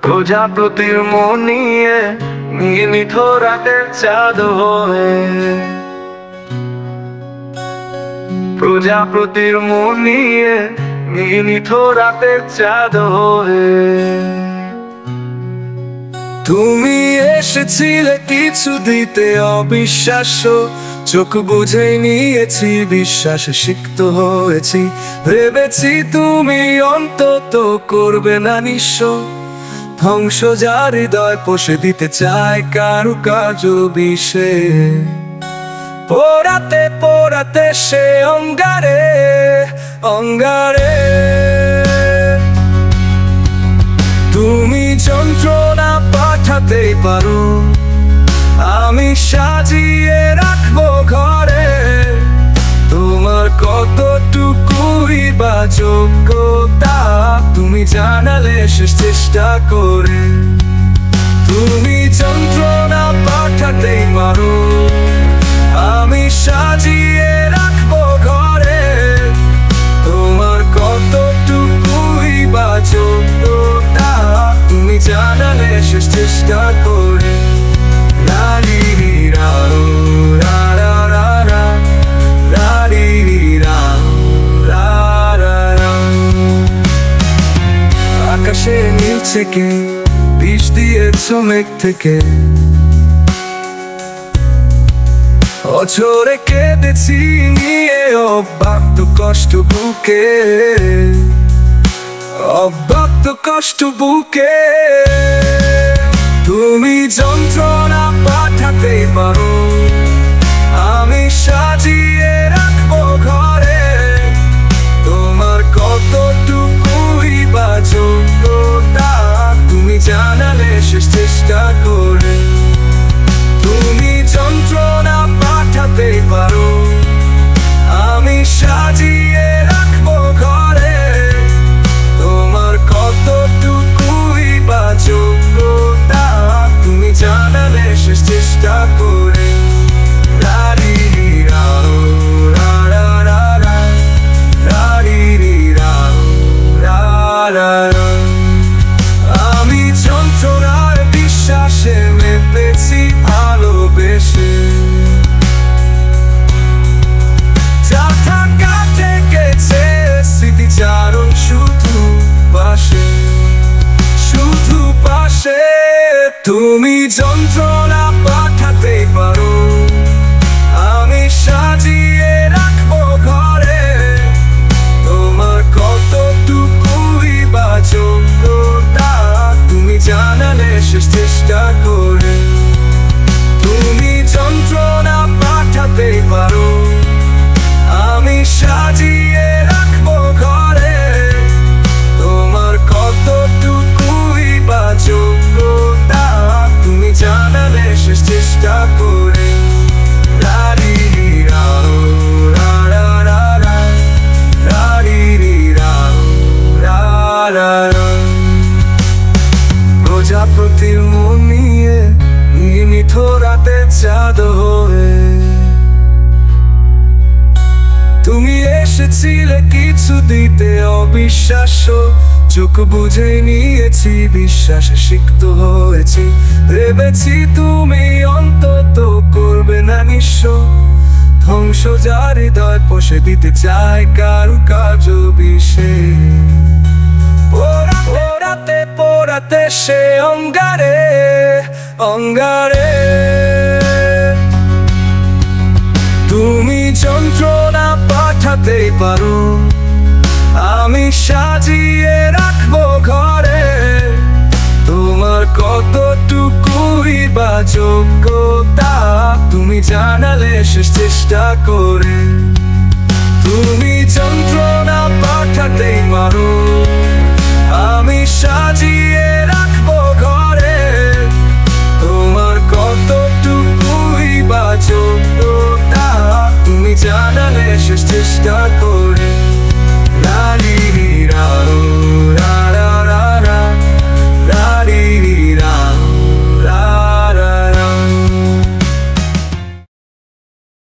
প্রজাপতির মন নিয়ে নিয়মিত রাতের চাঁদ হয়ে, প্রজাপতির মন নিয়ে নিয়মিত রাতের চাঁদ হয়ে। তুমি এসেছিলে কিছু দিতে অবিশ্বাস্য, চোখ বুঝে নিয়েছি, বিশ্বাসে সিক্ত হয়েছি। ভেবেছি তুমি অন্তত করবে না নিঃস্ব, ধ্বংস যার হৃদয় পোষে দিতে চায় কারুকার্য বিষে। পোড়াতে পোড়াতে সে অঙ্গারে অঙ্গারে, তুমি যন্ত্রণা পাঠাতেই পারো, আমি সাজিয়ে রাখবো ঘরে। তোমার কতটুকুই বা যোগ্যতা তুমি জানালে শেষ চেষ্টা করে। তুমি যন্ত্রণা পাঠাতেই পারো, আমি সাজিয়ে রাখবো ঘরে। তোমার কতটুকুই বা যোগ্যতা তুমি জানালে শেষ চেষ্টা করে। আকাশে নীল থেকে বিষ দিয়েছ মেঘ থেকে, অঝরে কেঁদেছি নিয়ে অব্যক্ত কষ্ট বুকে, অব্যক্ত কষ্ট বুকে। তুমি যন্ত্রণা পাঠাতে পারো, আমি সাজিয়ে রাখবো ঘরে। তোমার কতটুকুই বা যোগ্যতা তুমি জানালে শেষ চেষ্টা করে। তুমি যন্ত্রণা পাঠাতে পারো, আমি সাজিয়ে রাখবো ঘরে। তোমার কতটুকুই বা যোগ্যতা তুমি জানালে শেষ চেষ্টা করে। আমি যন্ত্রণার বিশ্বাসে মেপেছি ভালোবেসে, যা থাকা থেকেছে স্মৃতিচারণ শুধু পাশে, শুধু পাশে। তুমি যন্ত্রণা পাঠাতে পারো, আমি সাজিয়ে রাখবো ঘরে। তোমার কতটুকুই বা যোগ্যতা তুমি জানালে শেষ চেষ্টা করে। তুমি যন্ত্রণা পাঠাতে পারো, আমি সাজিয়ে রাখবো ঘরে। তোমার কতটুকুই বা যোগ্যতা তুমি জানালে শেষ চেষ্টা করে। প্রজাপতির মন নিয়ে নিয়মিত রাতে চাঁদ হয়ে, তুমি এসেছিলে কিছু দিতে অবিশ্বাস্য, চোখ বুঝে নিয়েছি, বিশ্বাসে সিক্ত হয়েছি। ভেবেছি তুমি অন্তত করবে না নিঃস্ব, ধ্বংস যার হৃদয় পোষে দিতে চায় কারুকার্য বিষে। পোড়াতে পোড়াতে সে অঙ্গারে অঙ্গারে, তুমি যন্ত্রণা পাঠাতেই পারো, আমি সাজিয়ে রাখবো ঘরে। তোমার কতটুকুই বা যোগ্যতা তুমি জানালে শেষ চেষ্টা করে। তুমি যন্ত্রণা পাঠাতেই পারো, আমি সাজিয়ে রাখবো ঘরে। তোমার কতটুকুই বা যোগ্যতা তুমি জানালে শেষ চেষ্টা করে।